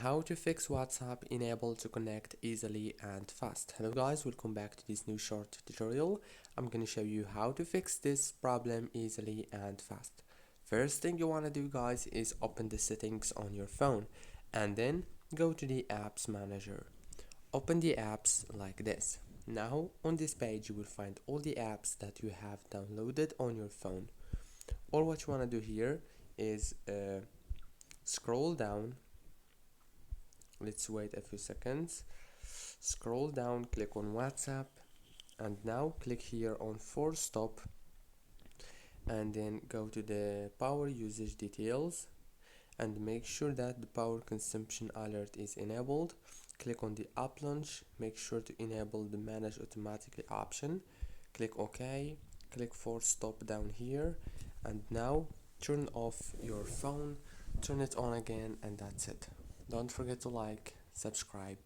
How to fix WhatsApp enable to connect easily and fast. Hello guys, welcome back to this new short tutorial. I'm gonna show you how to fix this problem easily and fast. First thing you wanna do guys is open the settings on your phone and then go to the apps manager. Open the apps like this. Now on this page you will find all the apps that you have downloaded on your phone. All what you wanna do here is scroll down. Let's wait a few seconds. Scroll down, click on WhatsApp, and now click here on force stop, and then go to the power usage details and make sure that the power consumption alert is enabled. Click on the app launch, make sure to enable the manage automatically option. Click OK, click force stop down here, and now turn off your phone, turn it on again, and that's it. Don't forget to like, subscribe,